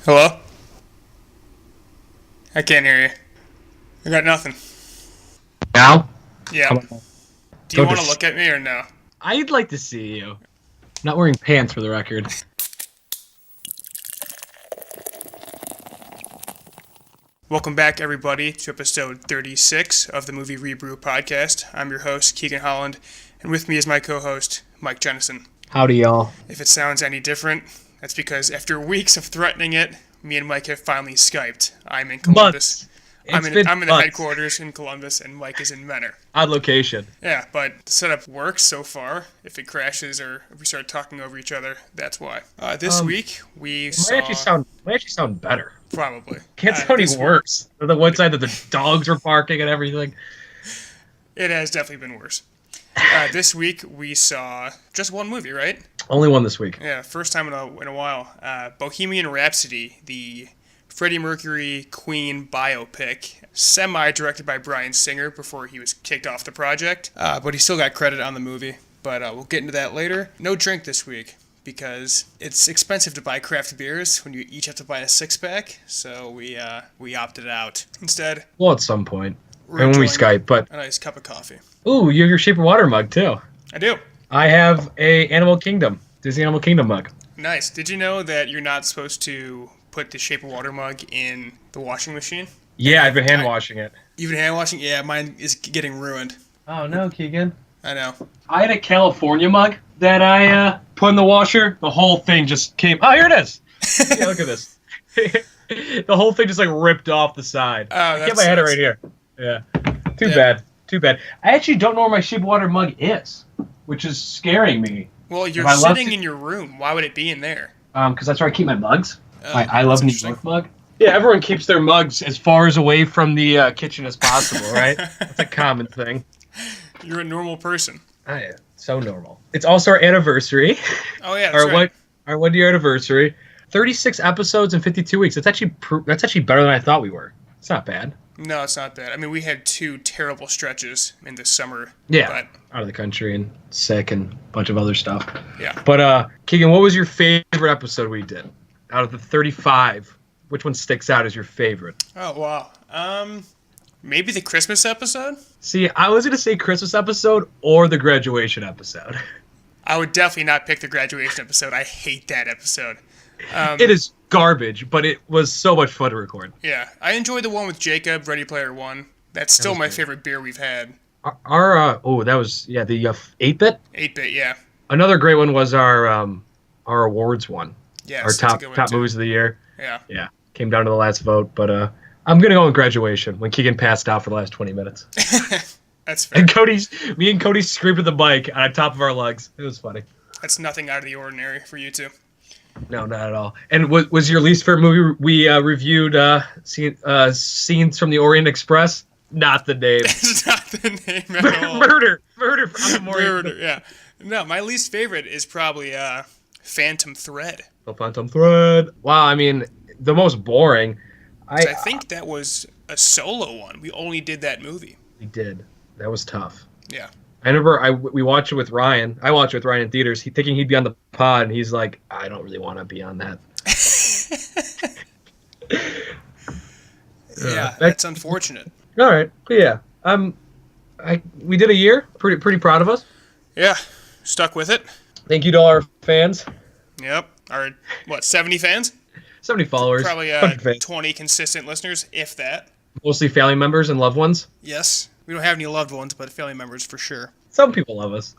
Hello? I can't hear you. I got nothing. Now? Yeah. Come on. Do you Go want to to look at me or no? I'd like to see you. Not wearing pants, for the record. Welcome back, everybody, to episode 36 of the movie ReBrew podcast. I'm your host, Keegan Holland, and with me is my co-host, Mike Jennison. Howdy, y'all. If it sounds any different, that's because after weeks of threatening it, me and Mike have finally Skyped. I'm in Columbus. I'm in the headquarters in Columbus, and Mike is in Menor. Odd location. Yeah, but the setup works so far. If it crashes or if we start talking over each other, that's why. This week, we saw... Might actually sound better. Probably. Can't sound any worse. The one side that the dogs were barking and everything. It has definitely been worse. This week, we saw just one movie, right? Only one this week. Yeah, first time in a while. Bohemian Rhapsody, the Freddie Mercury Queen biopic, semi-directed by Bryan Singer before he was kicked off the project. But he still got credit on the movie. But we'll get into that later. No drink this week, because it's expensive to buy craft beers when you each have to buy a six-pack. So we opted out. Instead, Well, at some point. we're And when we enjoying Skype, but... a nice cup of coffee. Ooh, you have your Shape of Water mug, too. I do. I have a Disney Animal Kingdom mug. Nice. Did you know that you're not supposed to put the Shape of Water mug in the washing machine? Yeah, I've been hand washing it. You've been hand washing? Yeah, mine is getting ruined. Oh, no, Keegan. I know. I had a California mug that I put in the washer. The whole thing just came... Oh, here it is. Yeah, look at this. The whole thing just, ripped off the side. Oh, I kept my head right here. Yeah. Too bad. I actually don't know where my Shape of Water mug is, which is scaring me. Well, you're sitting in your room. Why would it be in there? Because that's where I keep my mugs. My I that's Love New interesting. York mug. Yeah, everyone keeps their mugs as far as away from the kitchen as possible, right? That's a common thing. You're a normal person. So normal. It's also our anniversary. Oh, yeah, that's right. Our 1 year anniversary. 36 episodes in 52 weeks. That's actually better than I thought we were. It's not bad. No, it's not bad. I mean, we had 2 terrible stretches in the summer. Yeah, But, out of the country and sick and a bunch of other stuff. yeah. But, Keegan, what was your favorite episode we did? Out of the 35, which one sticks out as your favorite? Oh, wow. Maybe the Christmas episode? See, I was going to say Christmas episode or the graduation episode. I would definitely not pick the graduation episode. I hate that episode. It is garbage, but it was so much fun to record. Yeah. I enjoyed the one with Jacob, Ready Player One. That's still my favorite beer we've had. The 8-bit? 8-bit, yeah. Another great one was our awards one. Yes, Our that's a top good one, top too. movies of the year. Yeah. Yeah, came down to the last vote, but I'm gonna go with graduation when Keegan passed out for the last 20 minutes. That's fair. And me and Cody screamed at the mic on top of our lugs. It was funny. That's nothing out of the ordinary for you two. No, not at all. And what was your least favorite movie? We reviewed Scenes from the Orient Express. Not the name. It's not the name at all. Murder from the Orient. Murder, yeah. No, my least favorite is probably Phantom Thread. The Phantom Thread. Wow, I mean, the most boring. I think that was a solo one. We only did that movie. We did. That was tough. Yeah. I remember we watched it with Ryan. I watched it with Ryan in theaters. Thinking he'd be on the pod, and he's like, I don't really want to be on that. Yeah, that's unfortunate. All right, but yeah. We did a year. Pretty proud of us. Yeah, stuck with it. Thank you to all our fans. Yep. Our, 70 fans? 70 followers. Probably 100 fans. 20 consistent listeners, if that. Mostly family members and loved ones. Yes. We don't have any loved ones, but family members for sure. Some people love us,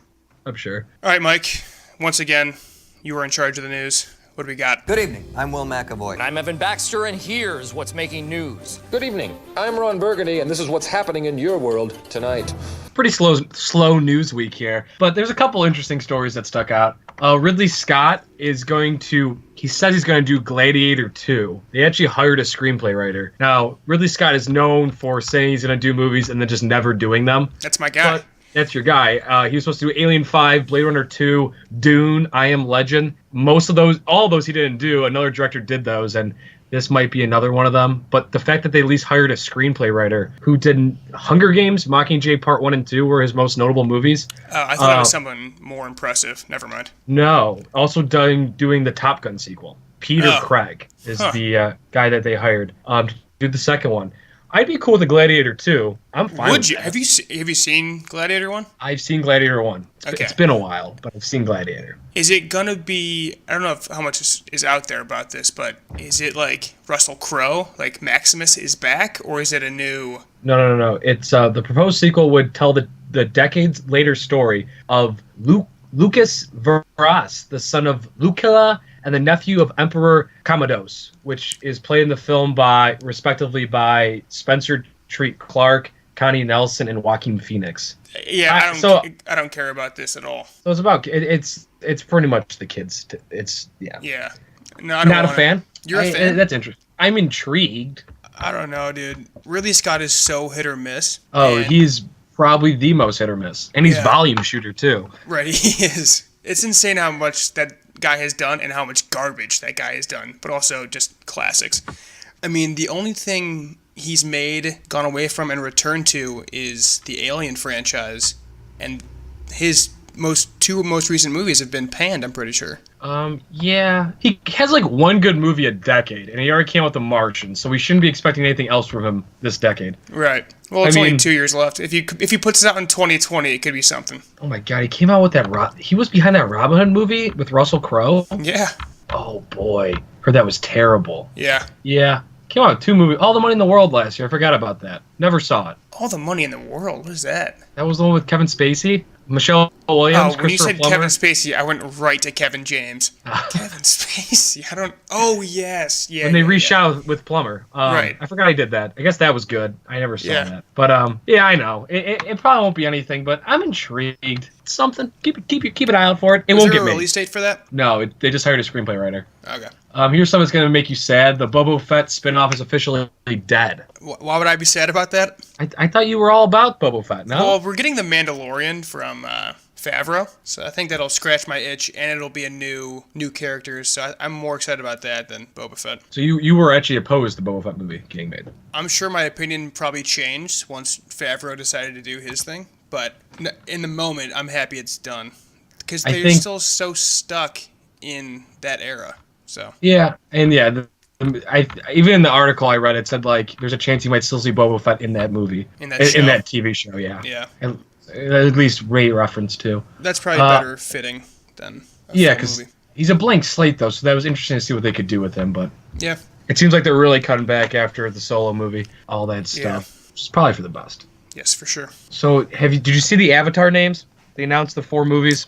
I'm sure. All right, Mike. Once again, you are in charge of the news. What do we got? Good evening. I'm Will McAvoy. I'm Evan Baxter, and here's what's making news. Good evening. I'm Ron Burgundy, and this is what's happening in your world tonight. Pretty slow news week here, but there's a couple interesting stories that stuck out. Ridley Scott he says he's going to do Gladiator 2. They actually hired a screenplay writer. Now, Ridley Scott is known for saying he's going to do movies and then just never doing them. That's my guy. But that's your guy. He was supposed to do Alien 5, Blade Runner 2, Dune, I Am Legend. All of those he didn't do. Another director did those, and this might be another one of them. But the fact that they at least hired a screenplay writer who did Hunger Games, Mockingjay Part 1 and 2 were his most notable movies. I thought it was someone more impressive. Never mind. No. Also doing the Top Gun sequel. Peter Craig is the guy that they hired to do the second one. I'd be cool with the Gladiator 2. I'm fine with that. Have you seen Gladiator 1? I've seen Gladiator 1. Okay. It's been a while, but I've seen Gladiator. Is it gonna be? I don't know how much is out there about this, but is it like Russell Crowe, like Maximus is back, or is it a new? No. It's the proposed sequel would tell the decades later story of Lucas Verras, the son of Lucilla and the nephew of Emperor Commodus, which is played in the film respectively by Spencer Treat Clark, Connie Nelson, and Joaquin Phoenix. Yeah, I don't care about this at all. So it's about it's pretty much the kids. Yeah. No, I don't Not a fan. You're a fan. That's interesting. I'm intrigued. I don't know, dude. Ridley Scott is so hit or miss. Oh, he's probably the most hit or miss, and he's volume shooter too. Right, he is. It's insane how much that guy has done and how much garbage that guy has done, but also just classics. I mean, the only thing he's gone away from, and returned to is the Alien franchise, and his two most recent movies have been panned, I'm pretty sure. Yeah. He has like one good movie a decade, and he already came out with The Martian, so we shouldn't be expecting anything else from him this decade. Right. Well, it's only 2 years left. If he puts it out in 2020, it could be something. Oh my god, he came out with that. He was behind that Robin Hood movie with Russell Crowe. Yeah. Oh boy, heard that was terrible. Yeah. Yeah. Came out with 2 movies. All the Money in the World last year. I forgot about that. Never saw it. All the Money in the World. What is that? That was the one with Kevin Spacey, Michelle Williams, when you said Plummer. Kevin Spacey, I went right to Kevin James. Kevin Spacey. I don't. Oh yes, yeah. When they reshot with Plummer. Right. I forgot I did that. I guess that was good. I never saw that. But yeah, I know. It probably won't be anything, but I'm intrigued. It's something. Keep an eye out for it. It won't get made. Is there a release date for that? No, they just hired a screenplay writer. Okay. Here's something that's going to make you sad. The Boba Fett spinoff is officially dead. Why would I be sad about that? I thought you were all about Boba Fett, no? Well, we're getting The Mandalorian from Favreau, so I think that'll scratch my itch, and it'll be a new character, so I'm more excited about that than Boba Fett. So you were actually opposed to the Boba Fett movie getting made? I'm sure my opinion probably changed once Favreau decided to do his thing, but in the moment, I'm happy it's done, because they're still so stuck in that era. So yeah, and yeah, even in the article I read, it said like there's a chance you might still see Boba Fett in that movie, in that TV show. Yeah, and at least Ray reference too. That's probably better fitting than because he's a blank slate though, so that was interesting to see what they could do with him. But yeah, it seems like they're really cutting back after the Solo movie, all that stuff, which is probably for the best. Yes, for sure. So did you see the Avatar names? They announced the 4 movies.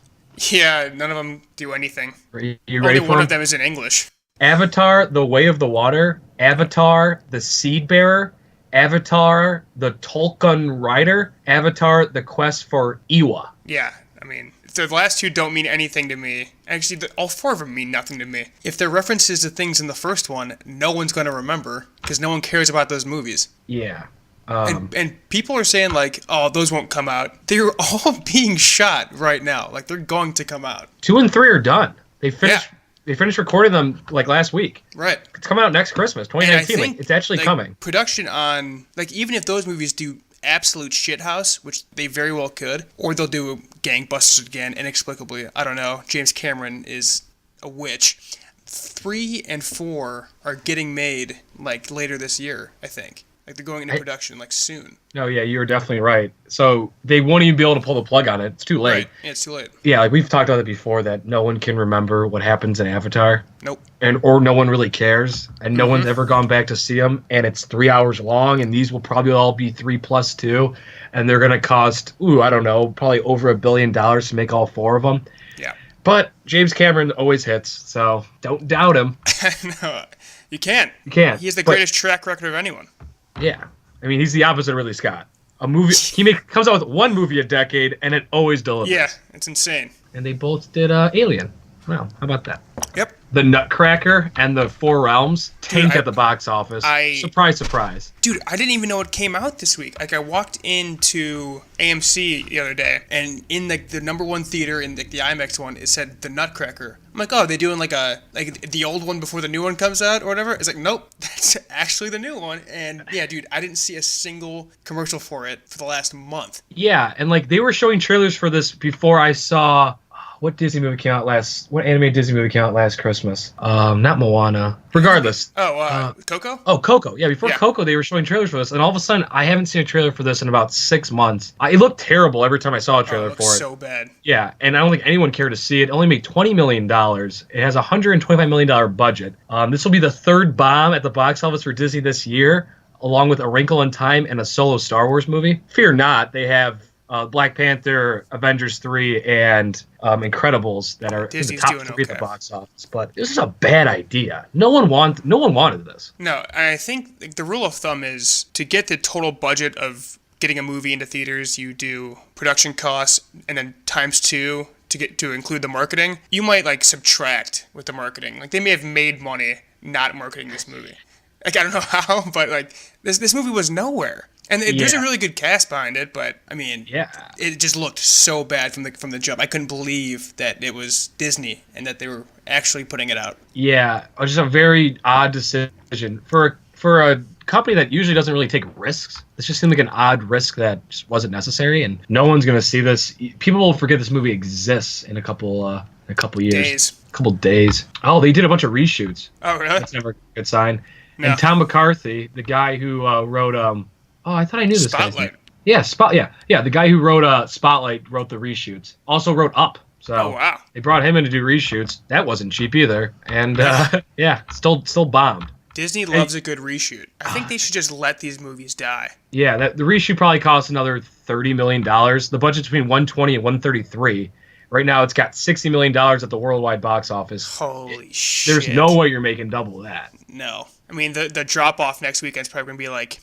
Yeah, none of them do anything. Are you ready Only for one them? of them is in English. Avatar, The Way of the Water, Avatar, The Seed Bearer, Avatar, The Tolkien Rider, Avatar, The Quest for Iwa. Yeah, I mean, the last 2 don't mean anything to me. Actually, all 4 of them mean nothing to me. If they're references to things in the first one, no one's going to remember, because no one cares about those movies. Yeah. And people are saying, like, oh, those won't come out. They're all being shot right now. Like, they're going to come out. 2 and 3 are done. They finished recording them, like, last week. Right. It's coming out next Christmas, 2019. Like, it's actually coming. Production on, like, even if those movies do absolute shithouse, which they very well could, or they'll do gangbusters again, inexplicably. I don't know. James Cameron is a witch. 3 and 4 are getting made, like, later this year, I think. Like, they're going into production, like, soon. No, yeah, you're definitely right. So they won't even be able to pull the plug on it. It's too late. Right. Yeah, it's too late. Yeah, like we've talked about it before, that no one can remember what happens in Avatar. Nope. Or no one really cares, and no one's ever gone back to see them, and it's 3 hours long, and these will probably all be 3+ 2, and they're going to cost, I don't know, probably over $1 billion to make all 4 of them. Yeah. But James Cameron always hits, so don't doubt him. No, you can't. You can't. He has the greatest track record of anyone. Yeah. I mean, he's the opposite of Ridley Scott. A movie comes out with 1 movie a decade, and it always delivers. Yeah, it's insane. And they both did Alien. Well, how about that? Yep. The Nutcracker and the Four Realms tanked at the box office. Surprise, surprise. Dude, I didn't even know it came out this week. Like, I walked into AMC the other day, and in the number 1 theater, in the IMAX one, it said The Nutcracker. I'm like, oh, they doing like the old one before the new one comes out or whatever? It's like, nope, that's actually the new one. And yeah, dude, I didn't see a single commercial for it for the last month. Yeah, and like they were showing trailers for this before I saw... What Disney movie came out last? What animated Disney movie came out last Christmas? Not Moana. Regardless. Coco? Oh, Coco. Yeah, before Yeah. Coco, they were showing trailers for this, and all of a sudden, I haven't seen a trailer for this in about 6 months. It looked terrible every time I saw a trailer It for looks it. so bad. Yeah, and I don't think anyone cared to see it. It only made $20 million. It has a $125 million budget. This will be the third bomb at the box office for Disney this year, along with A Wrinkle in Time and a solo Star Wars movie. Fear not, they have Black Panther, Avengers 3, and Incredibles that are Disney's in the top doing 3 at okay. the box office. But this is a bad idea. No one wanted this. No, I think like, the rule of thumb is to get the total budget of getting a movie into theaters, you do production costs and then times 2 to include the marketing. You might like subtract with the marketing. Like they may have made money not marketing this movie. Like I don't know how, but like this movie was nowhere. And there's a really good cast behind it, but I mean, it just looked so bad from the jump. I couldn't believe that it was Disney and that they were actually putting it out. Yeah, just a very odd decision for a company that usually doesn't really take risks. This just seemed like an odd risk that just wasn't necessary, and no one's gonna see this. People will forget this movie exists in a couple years, couple days. Oh, they did a bunch of reshoots. Oh, really? That's never a good sign. No. And Tom McCarthy, the guy who wrote I thought I knew this guy's Spotlight. name. Yeah, the guy who wrote Spotlight wrote the reshoots. Also wrote Up. So Oh, wow. they brought him in to do reshoots. That wasn't cheap either. And still bombed. Disney loves a good reshoot. I think they should just let these movies die. Yeah, the reshoot probably cost another $30 million. The budget's between $120 and $133. Right now, it's got $60 million at the worldwide box office. Holy shit. There's no way you're making double that. No. I mean, the drop-off next weekend's probably going to be like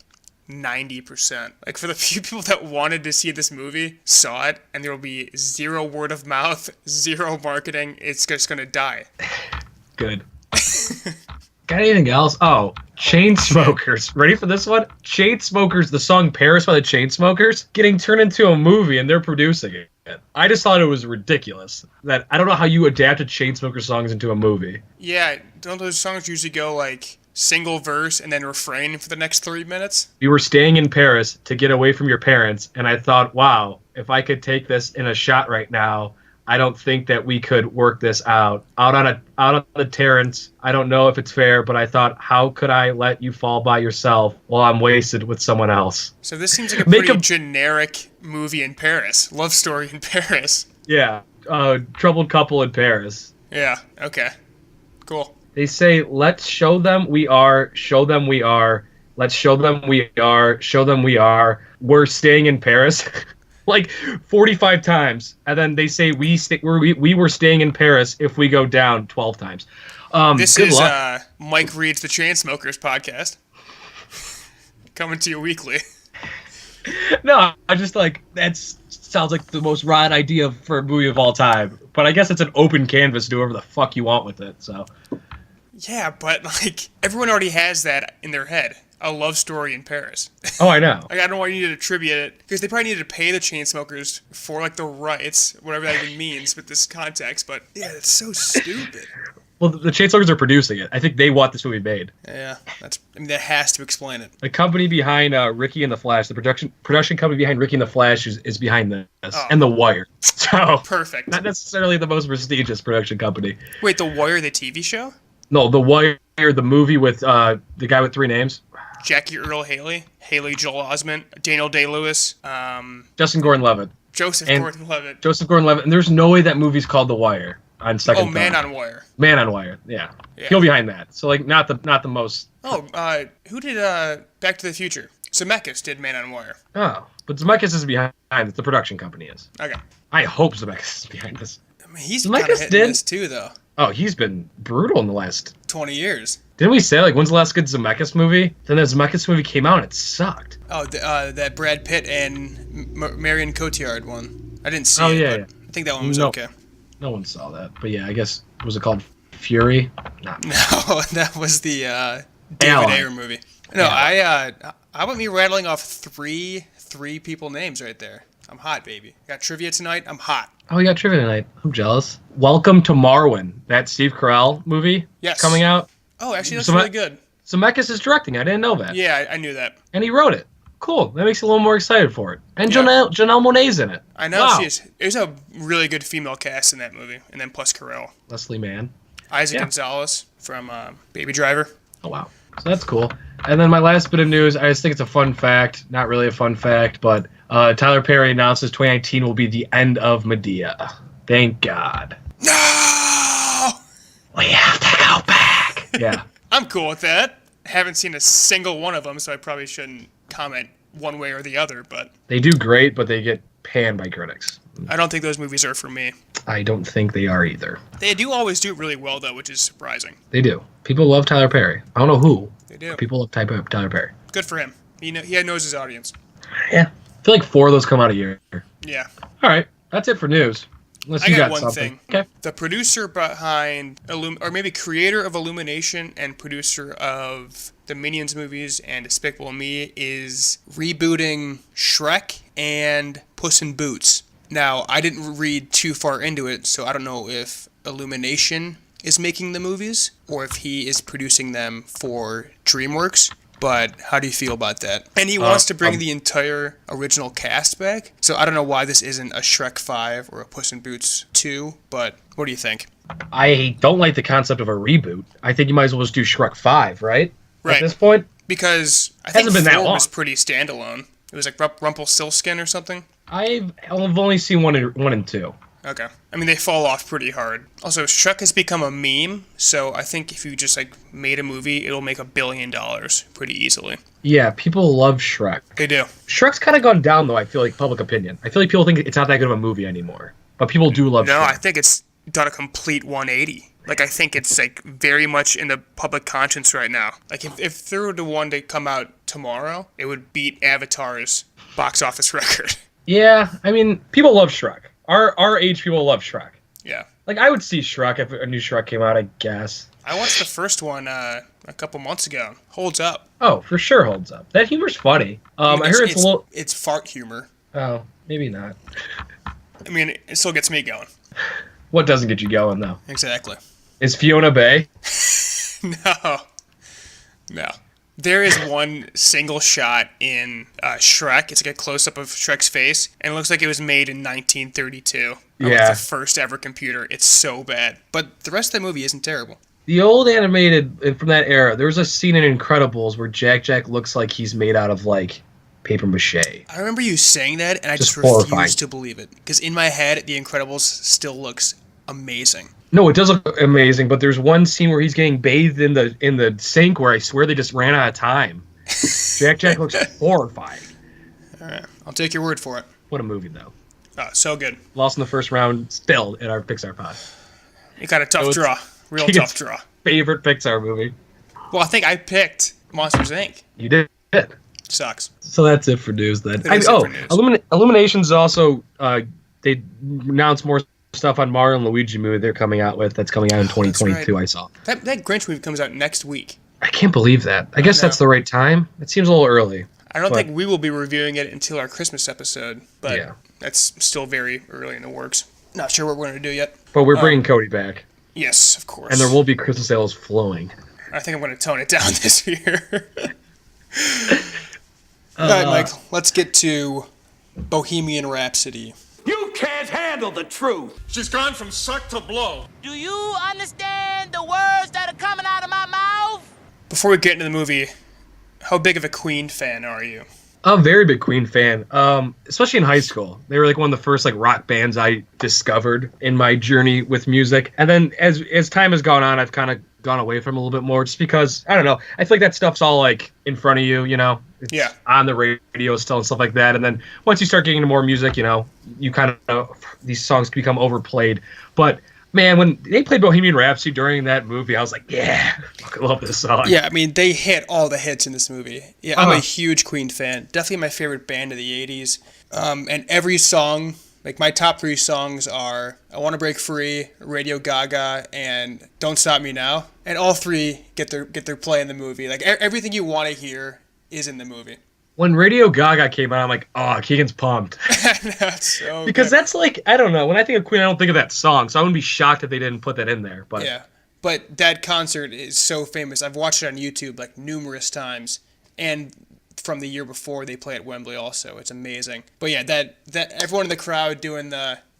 90%. Like, for the few people that wanted to see this movie, saw it, and there will be zero word of mouth, zero marketing. It's just going to die. Good. Got anything else? Oh, Chainsmokers. Ready for this one? Chainsmokers, the song Paris by the Chainsmokers, getting turned into a movie, and they're producing it. I just thought it was ridiculous. That I don't know how you adapted Chainsmokers songs into a movie. Yeah, don't those songs usually go, like, single verse and then refrain for the next 3 minutes? We were staying in Paris to get away from your parents, and I thought, wow, if I could take this in a shot right now, I don't think that we could work this out on the terrace. I don't know if it's fair, but I thought, how could I let you fall by yourself while I'm wasted with someone else? So this seems like a pretty generic movie in Paris. Love story in Paris. Yeah, troubled couple in Paris. Yeah, okay. Cool. They say, let's show them we are, show them we are, let's show them we are, show them we are, we're staying in Paris. Like 45 times, and then they say we were staying in Paris if we go down 12 times. This is Mike Reed's The Chainsmokers podcast. Coming to you weekly. No, I just like that sounds like the most rad idea for a movie of all time. But I guess it's an open canvas, do whatever the fuck you want with it. So yeah, but like everyone already has that in their head. A love story in Paris. Oh, I know. Like I don't know why you need to attribute it, because they probably needed to pay the Chainsmokers for like the rights, whatever that even means with this context. But yeah, that's so stupid. Well, the Chainsmokers are producing it. I think they want this movie made. Yeah, that has to explain it. The company behind Ricky and the Flash, the production company behind Ricky and the Flash is behind this, and The Wire. So perfect. Not necessarily the most prestigious production company. Wait, The Wire, the TV show? No, The Wire, the movie with the guy with 3 names. Jackie Earle Haley, Haley Joel Osment, Daniel Day-Lewis, Justin Gordon-Levitt. Joseph Gordon-Levitt. And there's no way that movie's called The Wire on second thought. Man on Wire. Man on Wire, yeah. He'll behind that. So like not the most. Oh, who did Back to the Future? Zemeckis did Man on Wire. Oh, but Zemeckis is behind it. The production company is. Okay. I hope Zemeckis is behind this. I mean, he's kind of hitting this too, though. Oh, he's been brutal in the last 20 years. Didn't we say, like, when's the last good Zemeckis movie? Then the Zemeckis movie came out and it sucked. Oh, that Brad Pitt and Marion Cotillard one. I didn't see it, but I think that one was okay. No one saw that. But yeah, I guess, was it called Fury? No, that was the David Ayer movie. No, I want me rattling off three people names right there. I'm hot, baby. Got trivia tonight. I'm hot. Oh, we got trivia tonight. I'm jealous. Welcome to Marwen, that Steve Carell movie. Yes. Coming out. Oh, actually, that's really good. Zemeckis is directing. I didn't know that. Yeah, I knew that. And he wrote it. Cool. That makes you a little more excited for it. And Yeah. Janelle Monáe's in it. I know Wow. she is. There's a really good female cast in that movie, and then plus Carell. Leslie Mann. Isaac Yeah. Gonzalez from Baby Driver. Oh, wow. So that's cool. And then my last bit of news, I just think it's a fun fact. Not really a fun fact, but Tyler Perry announces 2019 will be the end of Medea. Thank God. No! We have to go back. Yeah. I'm cool with that. Haven't seen a single one of them, so I probably shouldn't comment one way or the other, but They do great, but they get panned by critics. I don't think those movies are for me. I don't think they are either. They do always do really well, though, which is surprising. They do. People love Tyler Perry. I don't know who. They do. People love Tyler Perry. Good for him. He knows his audience. Yeah. I feel like 4 of those come out a year. Yeah. All right. That's it for news. Unless I you got got one something. thing. Okay. The producer behind, or maybe creator of Illumination and producer of the Minions movies and Despicable Me is rebooting Shrek and Puss in Boots. Now, I didn't read too far into it, so I don't know if Illumination is making the movies or if he is producing them for DreamWorks. But how do you feel about that? And he wants to bring the entire original cast back. So I don't know why this isn't a Shrek 5 or a Puss in Boots 2, but what do you think? I don't like the concept of a reboot. I think you might as well just do Shrek 5, right? Right. At this point? Because I think Hasn't been that 4 long. was pretty standalone. It was like Rumpelstiltskin or something. I've only seen 1 and 2. Okay. I mean, they fall off pretty hard. Also, Shrek has become a meme, so I think if you just like made a movie, it'll make $1 billion pretty easily. Yeah, people love Shrek. They do. Shrek's kind of gone down, though, I feel like, public opinion. I feel like people think it's not that good of a movie anymore. But people do love No, Shrek. I think it's done a complete 180. Like, I think it's like very much in the public conscience right now. Like, if there were the one to come out tomorrow, it would beat Avatar's box office record. Yeah, I mean, people love Shrek. Our age people love Shrek. Yeah. Like, I would see Shrek if a new Shrek came out, I guess. I watched the first one a couple months ago. Holds up. Oh, for sure holds up. That humor's funny. I heard it's a little... It's fart humor. Oh, maybe not. I mean, it still gets me going. What doesn't get you going, though? Exactly. Is Fiona Bay? No. There is one single shot in Shrek. It's like a close-up of Shrek's face, and it looks like it was made in 1932. On like Yeah. the first ever computer. It's so bad. But the rest of the movie isn't terrible. The old animated from that era, there was a scene in Incredibles where Jack looks like he's made out of, like, paper mache. I remember you saying that, and I just horrifying. refuse to believe it. Because in my head, The Incredibles still looks amazing. No, it does look amazing, but there's one scene where he's getting bathed in the sink where I swear they just ran out of time. Jack looks horrifying. All right. I'll take your word for it. What a movie, though. Oh, so good. Lost in the first round still in our Pixar pod. You got a tough it's- draw. Real Keegan's tough draw. Favorite Pixar movie. Well, I think I picked Monsters, Inc. You did. Sucks. So that's it for news then. That is it for news. Illumination's also they announced more stuff on Mario and Luigi movie they're coming out with that's coming out in 2022. right. I saw. That Grinch movie comes out next week. I can't believe that. I guess know. that's the right time. It seems a little early. I don't But- think we will be reviewing it until our Christmas episode, but Yeah. that's still very early in the works. Not sure what we're going to do yet. But we're bringing Cody back, Yes, of course. and there will be Christmas sales flowing. I think I'm going to tone it down this year. All right, Mike, let's get to Bohemian Rhapsody. You can't handle the truth. She's gone from suck to blow. Do you understand the words that are coming out of my mouth? Before we get into the movie, how big of a Queen fan are you? I'm a very big Queen fan, especially in high school. They were like one of the first like rock bands I discovered in my journey with music. And then as time has gone on, I've kind of gone away from it a little bit more just because, I don't know, I feel like that stuff's all like in front of you, you know? It's Yeah. on the radio still and stuff like that. And then once you start getting into more music, you know, you kind of, these songs become overplayed. But man, when they played Bohemian Rhapsody during that movie, I was like, yeah, I fucking love this song. Yeah, I mean, they hit all the hits in this movie. Yeah, I'm a Uh-huh. huge Queen fan. Definitely my favorite band of the 80s. And every song, like my top 3 songs are I Want to Break Free, Radio Gaga, and Don't Stop Me Now. And all 3 get their play in the movie. Like everything you want to hear is in the movie. When Radio Gaga came out, I'm like, oh, Keegan's pumped. That's so Because good. that's like, I don't know. When I think of Queen, I don't think of that song. So I wouldn't be shocked if they didn't put that in there. But Yeah, but that concert is so famous. I've watched it on YouTube like numerous times, and from the year before they play at Wembley also. It's amazing. But yeah, that everyone in the crowd doing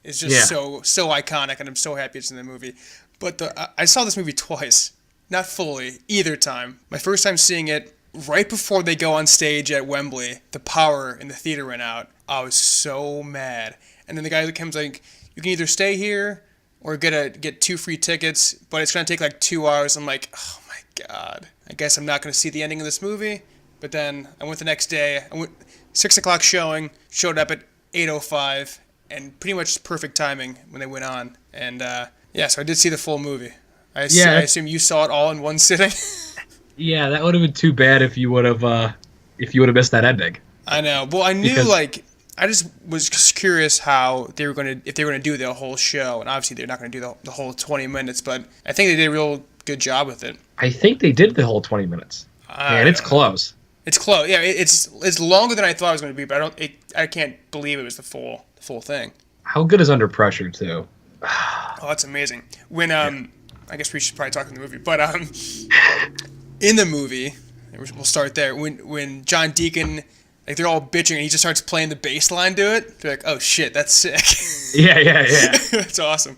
is just so iconic, and I'm so happy it's in the movie. But I saw this movie twice. Not fully, either time. My first time seeing it, right before they go on stage at Wembley, the power in the theater went out. I was so mad. And then the guy comes like, you can either stay here or get 2 free tickets, but it's going to take like 2 hours. I'm like, oh my God. I guess I'm not going to see the ending of this movie. But then I went the next day. I went 6 o'clock showing, showed up at 8:05, and pretty much perfect timing when they went on. And so I did see the full movie. I assume you saw it all in one sitting. Yeah, that would have been too bad if you would have missed that ending. I know. Well, I knew I just was just curious how if they were going to do the whole show, and obviously they're not going to do the whole 20 minutes, but I think they did a real good job with it. I think they did the whole 20 minutes, and it's close. It's close. Yeah, it's longer than I thought it was going to be, but I can't believe it was the full thing. How good is Under Pressure too? Oh, that's amazing. When I guess we should probably talk in the movie, but in the movie, we'll start there. When John Deacon, like they're all bitching, and he just starts playing the bass line to it. They're like, "Oh shit, that's sick." Yeah. That's awesome.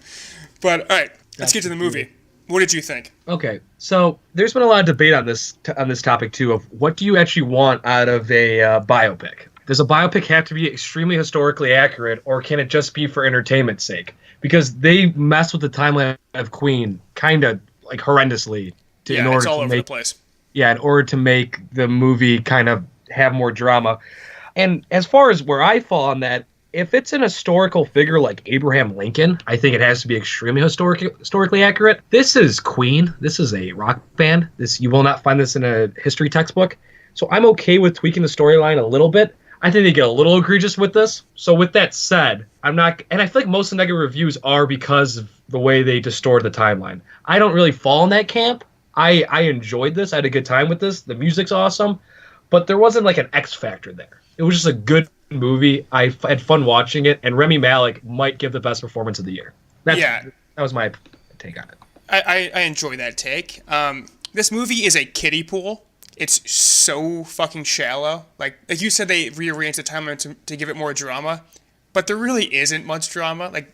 But all right, let's get to the movie. What did you think? Okay, so there's been a lot of debate on this topic too of what do you actually want out of a biopic. Does a biopic have to be extremely historically accurate, or can it just be for entertainment's sake? Because they mess with the timeline of Queen kind of like horrendously. It's all over the place. Yeah, in order to make the movie kind of have more drama. And as far as where I fall on that, if it's an historical figure like Abraham Lincoln, I think it has to be extremely historically accurate. This is Queen. This is a rock band. You will not find this in a history textbook. So I'm okay with tweaking the storyline a little bit. I think they get a little egregious with this. So with that said, I'm not, and I feel like most of the negative reviews are because of the way they distort the timeline. I don't really fall in that camp. I enjoyed this. I had a good time with this. The music's awesome, but there wasn't like an X factor there. It was just a good movie. I had fun watching it, and Rami Malek might give the best performance of the year. That was my take on it. I enjoy that take. This movie is a kiddie pool. It's so fucking shallow. Like you said, they rearranged the timeline to give it more drama, but there really isn't much drama. Like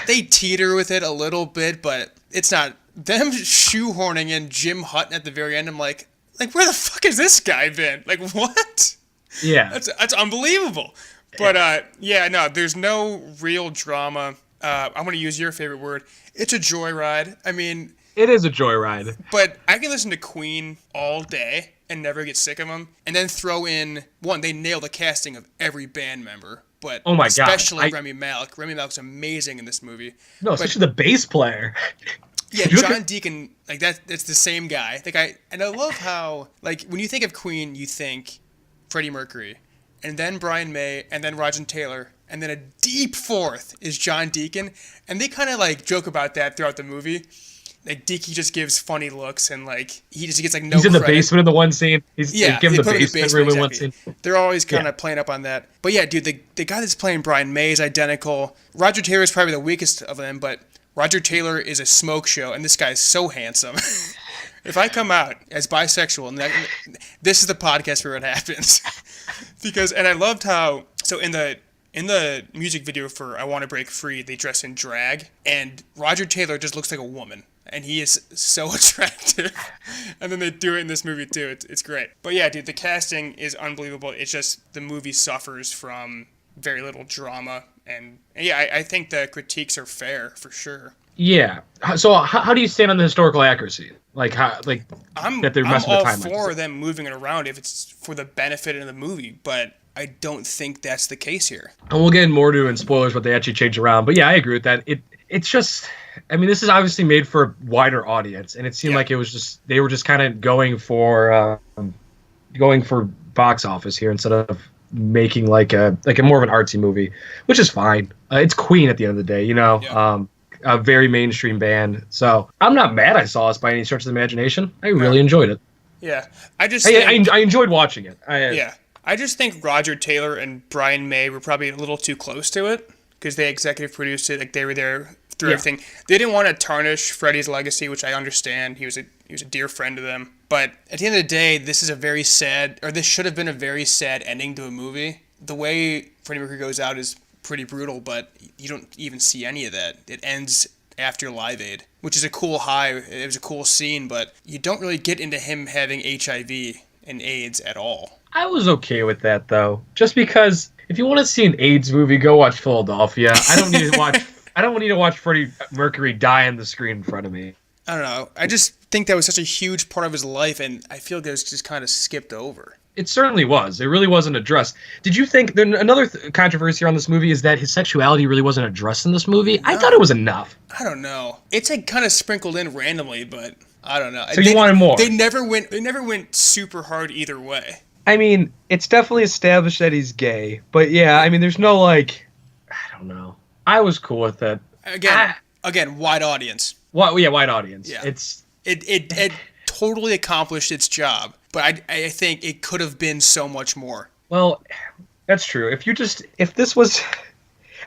they teeter with it a little bit, but it's not. Them shoehorning in Jim Hutton at the very end, I'm like where the fuck has this guy been? Like what? Yeah, that's unbelievable. But there's no real drama. I'm gonna use your favorite word. It's a joyride. I mean, it is a joyride. But I can listen to Queen all day and never get sick of them. And then throw in they nail the casting of every band member. But oh my especially God. Rami Malek. Rami Malek's amazing in this movie. No, especially the bass player. Yeah, John Deacon, like it's the same guy. And I love how, like, when you think of Queen, you think Freddie Mercury, and then Brian May, and then Roger Taylor, and then a deep fourth is John Deacon, and they kind of like joke about that throughout the movie. Like Deacon just gives funny looks, and like he just gets like no. He's in credit. The basement in the one scene. He's giving the basement room in one scene. They're always kind of playing up on that. But yeah, dude, the guy that's playing Brian May is identical. Roger Taylor is probably the weakest of them, but Roger Taylor is a smoke show, and this guy is so handsome. If I come out as bisexual, and this is the podcast where it happens. And I loved how, so in the music video for I Want to Break Free, they dress in drag, and Roger Taylor just looks like a woman, and he is so attractive. And then they do it in this movie too. It's great. But yeah, dude, the casting is unbelievable. It's just the movie suffers from very little drama. And yeah, I think the critiques are fair for sure. Yeah. So how do you stand on the historical accuracy? That they're messing with the timeline? I'm all for them moving it around if it's for the benefit of the movie, but I don't think that's the case here. And we'll get more to in spoilers what they actually change around. But yeah, I agree with that. It's just, I mean, this is obviously made for a wider audience, and it seemed like they were just kind of going for box office here instead of making like a more of an artsy movie, which is fine. It's Queen at the end of the day, a very mainstream band. So I'm not mad I saw this by any stretch of the imagination. I really enjoyed it. Yeah, I enjoyed watching it. I just think Roger Taylor and Brian May were probably a little too close to it. because they executive produced it. Like they were there through Yeah. everything. They didn't want to tarnish Freddie's legacy, which I understand. He was a dear friend to them. But at the end of the day, this should have been a very sad ending to a movie. The way Freddie Mercury goes out is pretty brutal, but you don't even see any of that. It ends after Live Aid, which is a cool high. It was a cool scene, but you don't really get into him having HIV and AIDS at all. I was okay with that though, just because if you want to see an AIDS movie, go watch Philadelphia. I don't need to watch. I don't need to watch Freddie Mercury die on the screen in front of me. I don't know. I just think that was such a huge part of his life, and I feel like it was just kind of skipped over. It certainly was. It really wasn't addressed. Did you think another controversy around this movie is that his sexuality really wasn't addressed in this movie? No. I thought it was enough. I don't know. It's like kind of sprinkled in randomly, but I don't know. So you wanted more? They never went super hard either way. I mean, it's definitely established that he's gay, but yeah, I mean, there's no I don't know. I was cool with it. Again, wide audience. Yeah, wide audience. Yeah. It totally accomplished its job, but I think it could have been so much more. Well, that's true. If this was,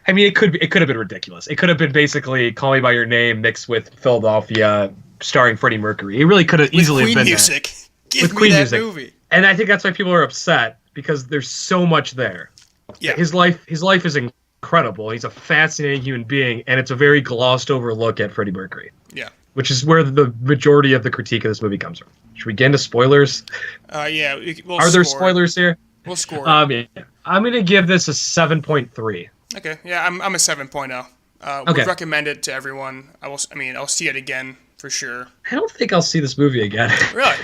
I mean, it could have been ridiculous. It could have been basically Call Me by Your Name mixed with Philadelphia, starring Freddie Mercury. It really could have easily Queen been music. that. Give With me Queen that music. movie. And I think that's why people are upset, because there's so much there. Yeah. His life is incredible. He's a fascinating human being, and it's a very glossed over look at Freddie Mercury. Yeah. Which is where the majority of the critique of this movie comes from. Should we get into spoilers? Yeah. Are there spoilers here? We'll score. Yeah. I'm going to give this a 7.3. Okay. Yeah, I'm a 7.0. Okay. Would recommend it to everyone. I'll see it again for sure. I don't think I'll see this movie again. Really?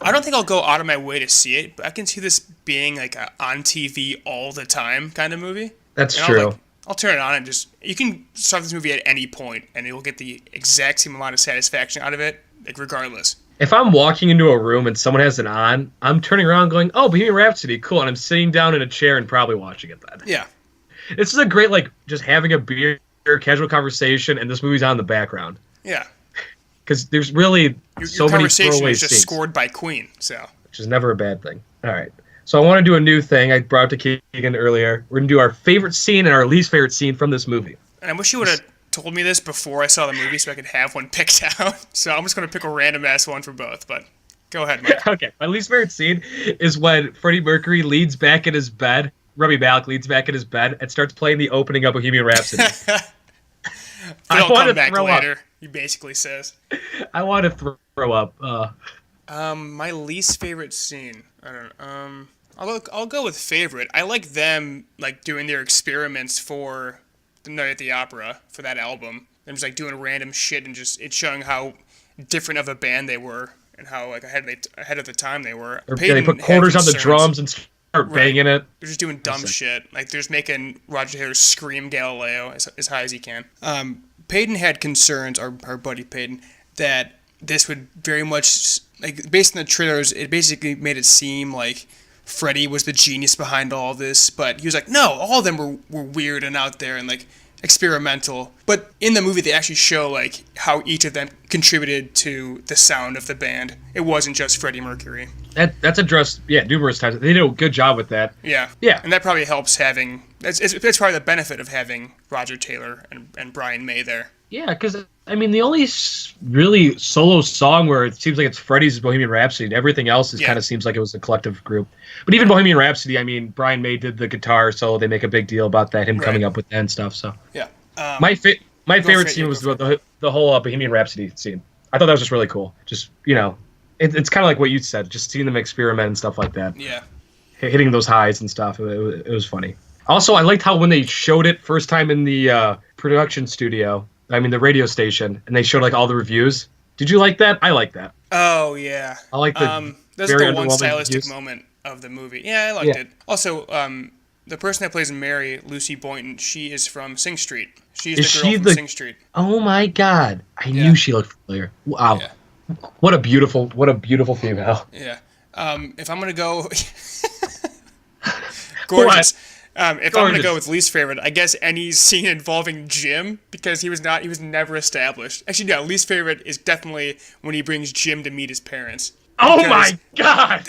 I don't think I'll go out of my way to see it, but I can see this being like a on TV all the time kind of movie. That's And true. I'll turn it on and you can start this movie at any point and you'll get the exact same amount of satisfaction out of it, like regardless. If I'm walking into a room and someone has it on, I'm turning around going, oh, Bohemian Rhapsody, cool, and I'm sitting down in a chair and probably watching it then. Yeah. This is a great, just having a beer, casual conversation, and this movie's on in the background. Yeah. Because there's really Your many conversation throwaway is just scenes, scored by Queen, so. which is never a bad thing. All right. So I want to do a new thing I brought up to Keegan earlier. We're going to do our favorite scene and our least favorite scene from this movie. And I wish you would have told me this before I saw the movie so I could have one picked out. So I'm just going to pick a random-ass one for both, but go ahead, Mike. Okay. My least favorite scene is when Freddie Mercury leads back in his bed, Rami Malek leads back in his bed, and starts playing the opening of Bohemian Rhapsody. I'll come back later, he basically says. I want to throw up. My least favorite scene. I don't know. I'll go with favorite. I like them doing their experiments for the Night at the Opera for that album. Them just doing random shit and just it's showing how different of a band they were and how ahead of the time they were. They put quarters on the drums and start banging it. They're just doing dumb shit. They're just making Roger Taylor scream Galileo as high as he can. Payton had concerns, our buddy Payton, that this would very much, based on the trailers, it basically made it seem like Freddie was the genius behind all of this, but he was like, no, all of them were weird and out there and experimental. But in the movie, they actually show how each of them contributed to the sound of the band. It wasn't just Freddie Mercury. That's addressed, numerous times. They did a good job with that. Yeah. And that probably helps having. That's probably the benefit of having Roger Taylor and Brian May there. Yeah, because the only really solo song where it seems like it's Freddie's Bohemian Rhapsody, and everything else kind of seems like it was a collective group. But even Bohemian Rhapsody, Brian May did the guitar solo. They make a big deal about that, him coming up with that and stuff. So yeah, my favorite scene was the whole Bohemian Rhapsody scene. I thought that was just really cool. Just it's kind of like what you said, just seeing them experiment and stuff like that. Yeah, hitting those highs and stuff. It was funny. Also, I liked how when they showed it first time in the production studio. The radio station, and they showed all the reviews. Did you like that? I like that. Oh yeah. I like the that's very the one stylistic reviews. moment of the movie. Yeah, I liked it. Also, the person that plays Mary, Lucy Boynton, she is from Sing Street. She's the girl from Sing Street. Oh my God! I knew she looked familiar. Wow. Yeah. What a beautiful female. Yeah. If I'm gonna go, gorgeous. If I'm gonna go with least favorite, I guess any scene involving Jim, because he was never established. Actually, no, least favorite is definitely when he brings Jim to meet his parents. Oh my God!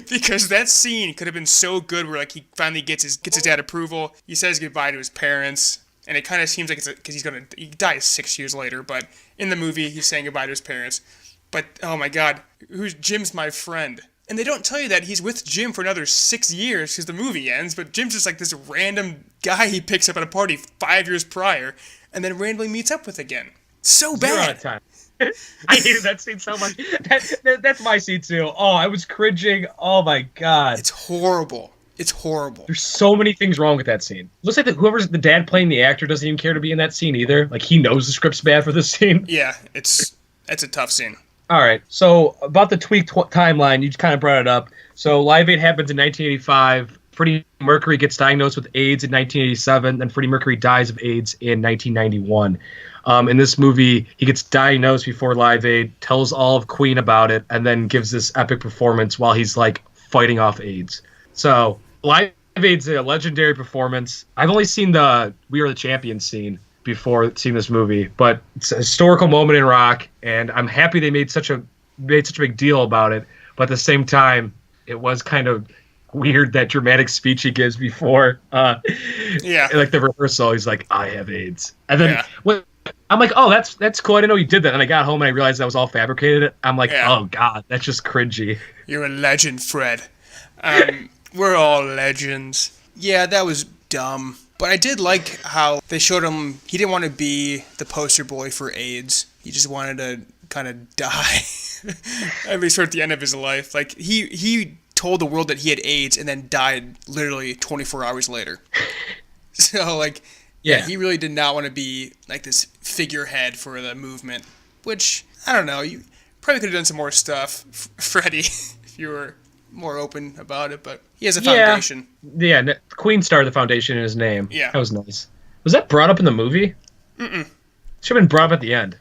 Because that scene could have been so good where, like, he finally gets his dad approval. He says goodbye to his parents. And it kind of seems like it's because he dies 6 years later. But in the movie, he's saying goodbye to his parents. But, oh my God, Jim's my friend. And they don't tell you that he's with Jim for another 6 years because the movie ends. But Jim's just like this random guy he picks up at a party 5 years prior and then randomly meets up with again. So bad. Zero out of time. I hated that scene so much. That's my scene too. Oh, I was cringing. Oh my God. It's horrible. It's horrible. There's so many things wrong with that scene. Looks like whoever's the dad playing the actor doesn't even care to be in that scene either. Like, he knows the script's bad for this scene. Yeah, it's a tough scene. All right, so about the tweaked timeline, you just kind of brought it up. So Live Aid happens in 1985. Freddie Mercury gets diagnosed with AIDS in 1987, and Freddie Mercury dies of AIDS in 1991. In this movie, he gets diagnosed before Live Aid, tells all of Queen about it, and then gives this epic performance while he's, like, fighting off AIDS. So Live Aid's a legendary performance. I've only seen the We Are the Champions scene before seeing this movie, but it's a historical moment in rock, and I'm happy they made such a big deal about it. But at the same time, it was kind of weird that dramatic speech he gives before, like the rehearsal. He's like, "I have AIDS," and then I'm like, "Oh, that's cool. I didn't know you did that." And I got home and I realized that was all fabricated. I'm like, "Oh God, that's just cringy." You're a legend, Fred. We're all legends. Yeah, that was dumb. But I did like how they showed him, he didn't want to be the poster boy for AIDS. He just wanted to kind of die, at least at the end of his life. Like, he told the world that he had AIDS and then died literally 24 hours later. So, like, yeah, he really did not want to be, like, this figurehead for the movement, which, I don't know, you probably could have done some more stuff, Freddie, if you were more open about it, but he has a foundation. Yeah, Queen started the foundation in his name. Yeah. That was nice. Was that brought up in the movie? Mm-mm. Should have been brought up at the end.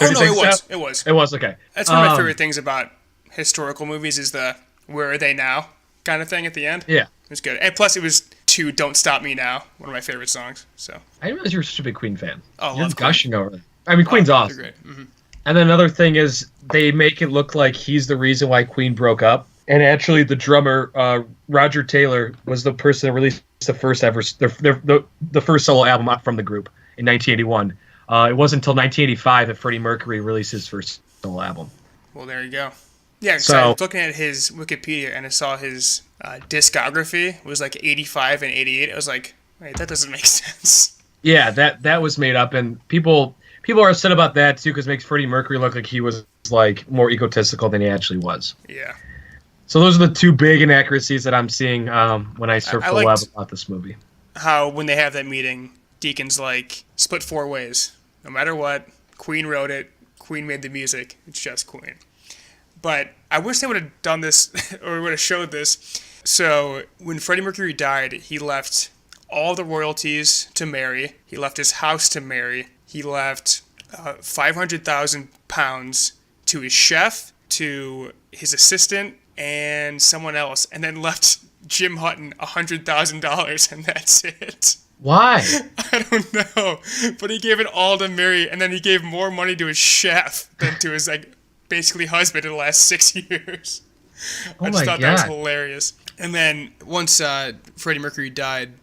Oh, no, it was. It was. It was, okay. That's one of my favorite things about historical movies is the where are they now kind of thing at the end. Yeah. It was good. And plus it was to Don't Stop Me Now, one of my favorite songs. So I didn't realize you were such a big Queen fan. Oh, You're love gushing over it. I mean, Queen's awesome. They're great. Mm-hmm. And then another thing is they make it look like he's the reason why Queen broke up. And actually, the drummer Roger Taylor was the person that released the first ever the first solo album from the group in 1981. It wasn't until 1985 that Freddie Mercury released his first solo album. Well, there you go. Yeah, so I was looking at his Wikipedia and I saw his discography was like 85 and 88. I was like, wait, that doesn't make sense. Yeah, that was made up, and people are upset about that too because it makes Freddie Mercury look like he was like more egotistical than he actually was. Yeah. So those are the two big inaccuracies that I'm seeing when I surf the web about this movie. How when they have that meeting, Deacon's like, split 4 ways. No matter what, Queen wrote it, Queen made the music, it's just Queen. But I wish they would have done this, or would have showed this. So when Freddie Mercury died, he left all the royalties to Mary. He left his house to Mary. He left £500,000 to his chef, to his assistant, and someone else, and then left Jim Hutton $100,000, and that's it. Why? I don't know, but he gave it all to Mary, and then he gave more money to his chef than to his basically husband in the last 6 years. I just thought that was hilarious. And then once Freddie Mercury died,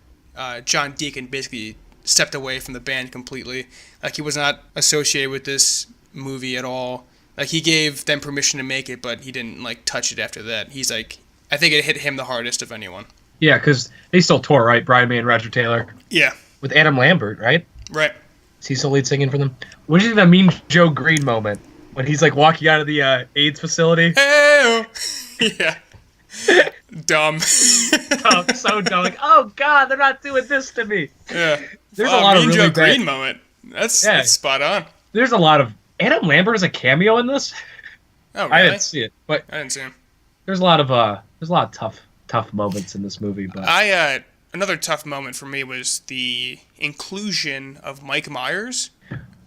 John Deacon basically stepped away from the band completely. Like, he was not associated with this movie at all. Like, he gave them permission to make it, but he didn't touch it after that. He's like, I think it hit him the hardest of anyone. Yeah, because they still tour, right? Brian May and Roger Taylor. Yeah. With Adam Lambert, right? Right. Is he still lead singing for them? What did you think of that Mean Joe Green moment when he's walking out of the AIDS facility? Hey! Yeah. Dumb. So dumb. Oh God, they're not doing this to me. Yeah. There's a lot of Mean really Joe Green moment. That's spot on. There's a lot of Adam Lambert as a cameo in this. Oh, really? I didn't see it, but I didn't see him. There's a lot of tough moments in this movie. But another tough moment for me was the inclusion of Mike Myers.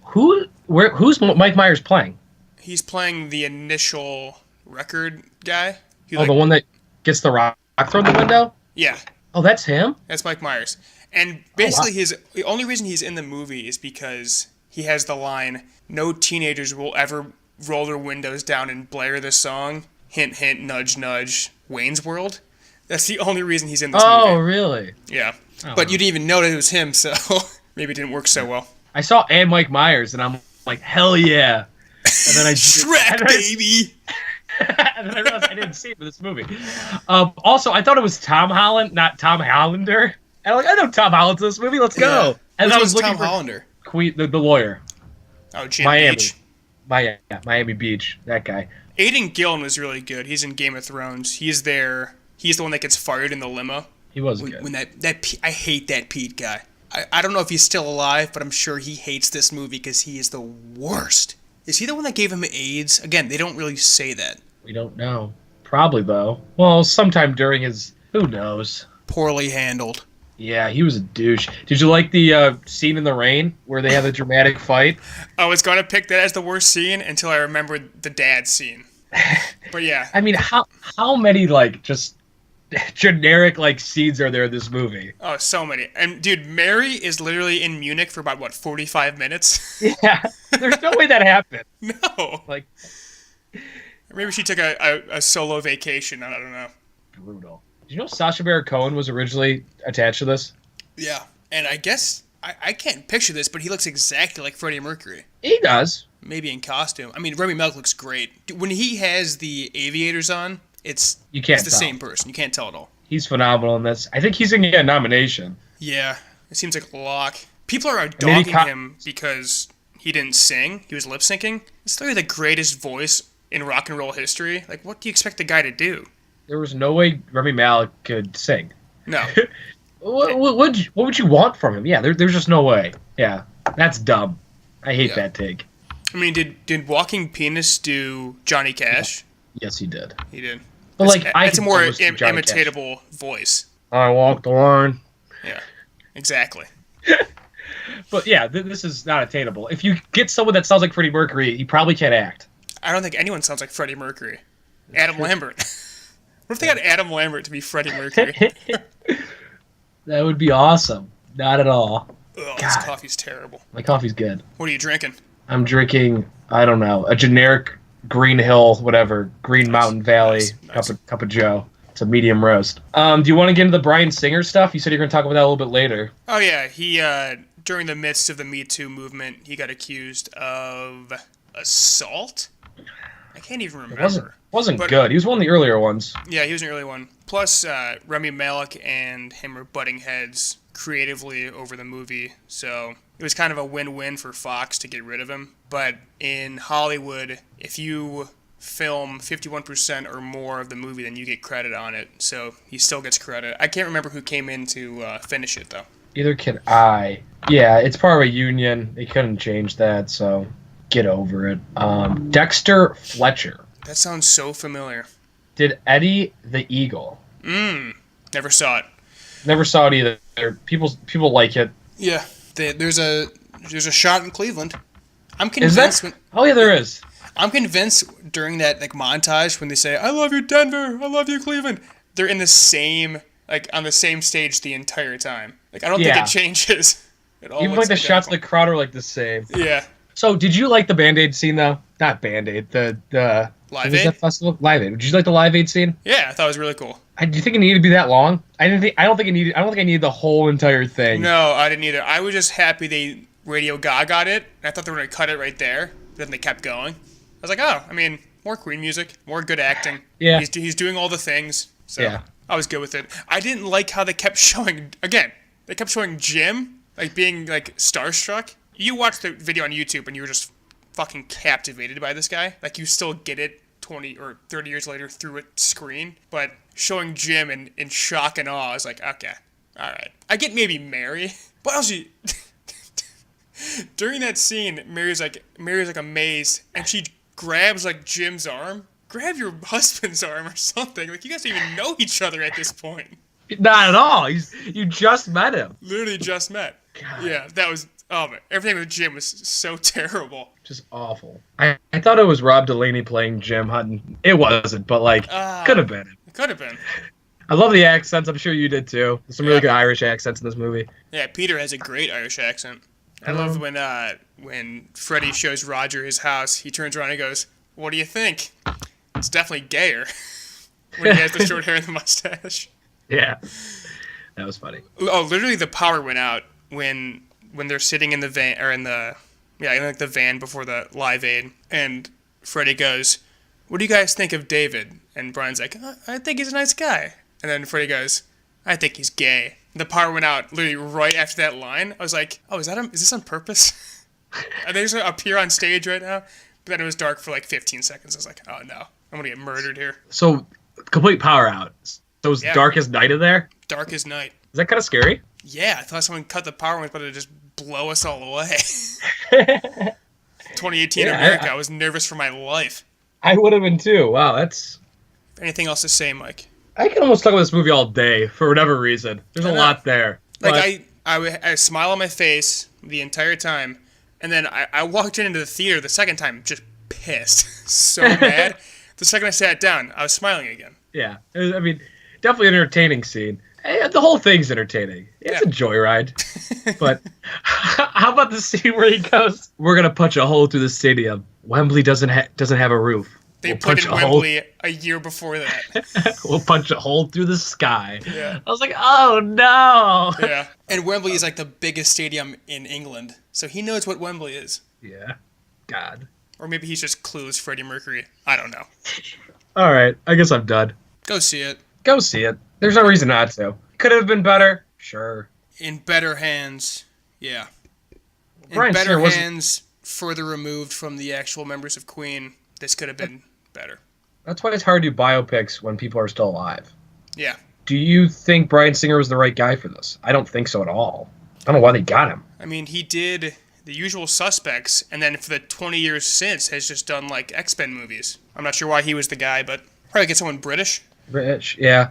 Who's Mike Myers playing? He's playing the initial record guy. The one that gets the rock thrown the window? Yeah. Oh, that's him? That's Mike Myers. And basically the only reason he's in the movie is because he has the line, "No teenagers will ever roll their windows down and blare this song. Hint, hint, nudge, nudge. Wayne's World. That's the only reason he's in this movie. Oh, really? Yeah. Oh, But you didn't even know that it was him, so maybe it didn't work so well. I saw and Mike Myers, and I'm like, hell yeah. And then Shrek, baby! And then I realized I didn't see it for this movie. Also, I thought it was Tom Holland, not Tom Hollander. And I'm like, I know Tom Holland's in this movie. Let's go. Yeah. And Which I one's was looking Tom Hollander? Queen, the lawyer, Oh, Jim Miami. Beach. Miami Beach. That guy. Aiden Gillen was really good. He's in Game of Thrones. He's the one that gets fired in the limo. He was good. When I hate that Pete guy. I don't know if he's still alive, but I'm sure he hates this movie because he is the worst. Is he the one that gave him AIDS? Again, they don't really say that. We don't know. Probably though. Well, sometime during his. Who knows? Poorly handled. Yeah, he was a douche. Did you like the scene in the rain where they have a dramatic fight? I was going to pick that as the worst scene until I remembered the dad scene. But yeah. I mean, how many like just generic like scenes are there in this movie? Oh, so many. And dude, Mary is literally in Munich for about 45 minutes? Yeah, there's no way that happened. No. Like, Maybe she took a solo vacation. I don't know. brutal. Did you know Sacha Baron Cohen was originally attached to this? Yeah. And I guess I can't picture this, but he looks exactly like Freddie Mercury. He does. Maybe in costume. I mean, Remy Malek looks great. When he has the aviators on, it's the tell. same person. You can't tell at all. He's phenomenal in this. I think he's gonna get a nomination. Yeah, it seems like a lock. People are dogging him because he didn't sing. He was lip syncing. It's literally the greatest voice in rock and roll history. Like, what do you expect the guy to do? There was no way Remy Malek could sing. No. What would you want from him? Yeah, there's just no way. Yeah, that's dumb. I hate that take. I mean, did Walking Penis do Johnny Cash? Yes, he did. He did. But like, it's a more Johnny imitatable voice. I walked the line. Yeah, exactly. But yeah, this is not attainable. If you get someone that sounds like Freddie Mercury, he probably can't act. I don't think anyone sounds like Freddie Mercury. Adam Lambert. What if they got Adam Lambert to be Freddie Mercury? That would be awesome. Not at all. Ugh, this coffee's terrible. My coffee's good. What are you drinking? I'm drinking, I don't know, a generic Green Hill, whatever, Green Mountain Valley Nice. Cup of Joe. It's a medium roast. Do you want to get into the Bryan Singer stuff? You said you were going to talk about that a little bit later. Oh yeah, he during the midst of the Me Too movement, he got accused of assault. I can't even remember. Wasn't good. He was one of the earlier ones. Yeah, he was an early one. Plus, Remy Malek and him are butting heads creatively over the movie, so it was kind of a win-win for Fox to get rid of him. But in Hollywood, if you film 51% or more of the movie, then you get credit on it. So he still gets credit. I can't remember who came in to finish it, though. Either can I. Yeah, it's part of a union. They couldn't change that, so get over it. Dexter Fletcher. That sounds so familiar. Did Eddie the Eagle. Never saw it. Never saw it either. People like it. Yeah, there's a shot in Cleveland. I'm convinced. Is that? Oh yeah, there is. I'm convinced during that like montage when they say "I love you, Denver," "I love you, Cleveland," they're in the same on the same stage the entire time. Like I don't think it changes. It all even looks like the shots identical. of the crowd are like the same. Yeah. So did you like the Band-Aid scene though? Not Band-Aid. The Live was Aid? that festival? Live Aid. Did you like the Live Aid scene? Yeah, I thought it was really cool. Do you think it needed to be that long? I don't think I needed the whole entire thing. No, I didn't either. I was just happy they Radio Gaga it. And I thought they were gonna cut it right there. But then they kept going. I was like, oh, I mean, more Queen music, more good acting. Yeah. He's doing all the things. So Yeah. I was good with it. I didn't like how they kept showing Jim like being like starstruck. You watched the video on YouTube and you were just fucking captivated by this guy. Like you still get it 20 or 30 years later through a screen, but showing Jim in shock and awe is like, okay, all right. I get maybe Mary. What else? During that scene, Mary's like amazed, and she grabs like Jim's arm. Grab your husband's arm or something. Like you guys don't even know each other at this point. Not at all. You just met him. Literally just met. God. Yeah, that was. Oh man, everything with Jim was so terrible. Just awful. I thought it was Rob Delaney playing Jim Hutton. It wasn't, but like could have been. It could have been. I love the accents. I'm sure you did too. There's some really good Irish accents in this movie. Yeah, Peter has a great Irish accent. I love when Freddie shows Roger his house. He turns around and goes, "What do you think?" It's definitely gayer. when he has the short hair and the mustache. Yeah, that was funny. Oh, literally, the power went out when they're sitting in the van or in like the van before the Live Aid, and Freddie goes, "What do you guys think of David?" And Brian's like, "I think he's a nice guy." And then Freddie goes, "I think he's gay." The power went out literally right after that line. I was like, "Oh, is this on purpose?" Are they just gonna appear on stage right now? But then it was dark for like 15 seconds. I was like, "Oh no, I'm gonna get murdered here." So, complete power out. So it was dark as night in there? Dark as night. Is that kind of scary? Yeah, I thought someone cut the power and was about to just blow us all away. 2018 America, I was nervous for my life. I would have been too. Wow, that's... Anything else to say, Mike? I can almost talk about this movie all day for whatever reason. There's a lot there. Like, I had a smile on my face the entire time, and then I walked into the theater the second time just pissed. So mad. The second I sat down, I was smiling again. Yeah. I mean, definitely an entertaining scene. The whole thing's entertaining. It's a joyride. But how about the scene where he goes, "We're going to punch a hole through the stadium. Wembley doesn't have a roof. They put in Wembley a year before that. We'll punch a hole through the sky." Yeah. I was like, oh, no. Yeah. And Wembley is like the biggest stadium in England. So he knows what Wembley is. Yeah. God. Or maybe he's just clueless Freddie Mercury. I don't know. All right. I guess I'm done. Go see it. Go see it. There's no reason not to. Could have been better. Sure. In better hands. Yeah. In Brian better Singer hands, further removed from the actual members of Queen, this could have been better. That's why it's hard to do biopics when people are still alive. Yeah. Do you think Brian Singer was the right guy for this? I don't think so at all. I don't know why they got him. I mean, he did The Usual Suspects, and then for the 20 years since has just done, like, X-Men movies. I'm not sure why he was the guy, but probably get someone British. British, yeah.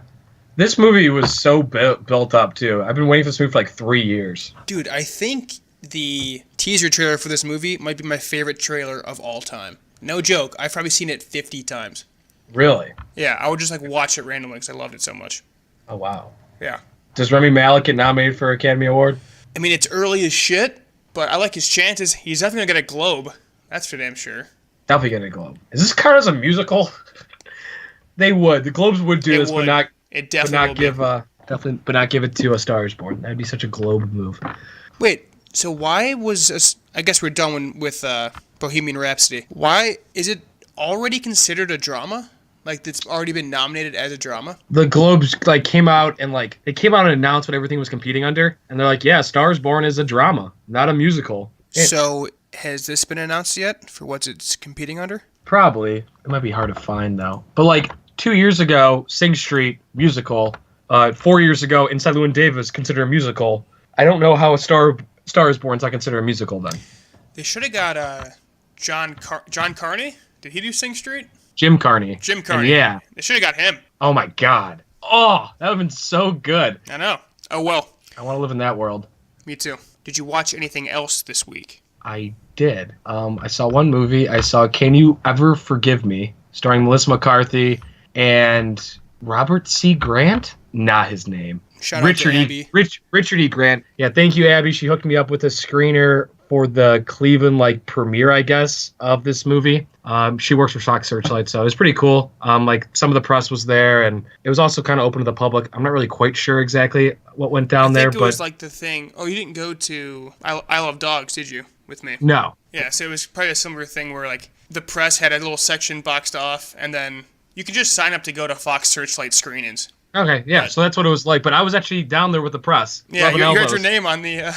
This movie was so built up, too. I've been waiting for this movie for, like, 3 years. Dude, I think the teaser trailer for this movie might be my favorite trailer of all time. No joke. I've probably seen it 50 times. Really? Yeah, I would just, like, watch it randomly because I loved it so much. Oh, wow. Yeah. Does Rami Malek get nominated for Academy Award? I mean, it's early as shit, but I like his chances. He's definitely going to get a Globe. That's for damn sure. Definitely getting a Globe. Is this count as a musical? They would. The Globes would do this, but not... It definitely but not give it to A Star Is Born. That'd be such a Globe move. Wait, so why was... I guess we're done with Bohemian Rhapsody. Why is it already considered a drama? Like, it's already been nominated as a drama? The Globes, like, came out and announced what everything was competing under. And they're like, yeah, Star Is Born is a drama, not a musical. So, has this been announced yet for what it's competing under? Probably. It might be hard to find, though. But, like, 2 years ago, Sing Street, musical. 4 years ago, Inside Llewyn Davis, considered a musical. I don't know how a Star Is Born is not considered a musical, then. They should have got John Carney. Did he do Sing Street? Jim Carney. And yeah. They should have got him. Oh, my God. Oh, that would have been so good. I know. Oh, well. I want to live in that world. Me too. Did you watch anything else this week? I did. I saw one movie. I saw Can You Ever Forgive Me, starring Melissa McCarthy and Robert C. Grant? Not his name. Shout out to Abby. Richard E. Grant. Yeah, thank you, Abby. She hooked me up with a screener for the Cleveland premiere, I guess, of this movie. She works for Fox Searchlight, so it was pretty cool. Some of the press was there, and it was also kind of open to the public. I'm not really quite sure exactly what went down there, but it was like the thing. Oh, you didn't go to I Love Dogs, did you? With me? No. Yeah, so it was probably a similar thing where like the press had a little section boxed off, and then you could just sign up to go to Fox Searchlight screenings. Okay, yeah, so that's what it was like. But I was actually down there with the press. Yeah, you heard your name on the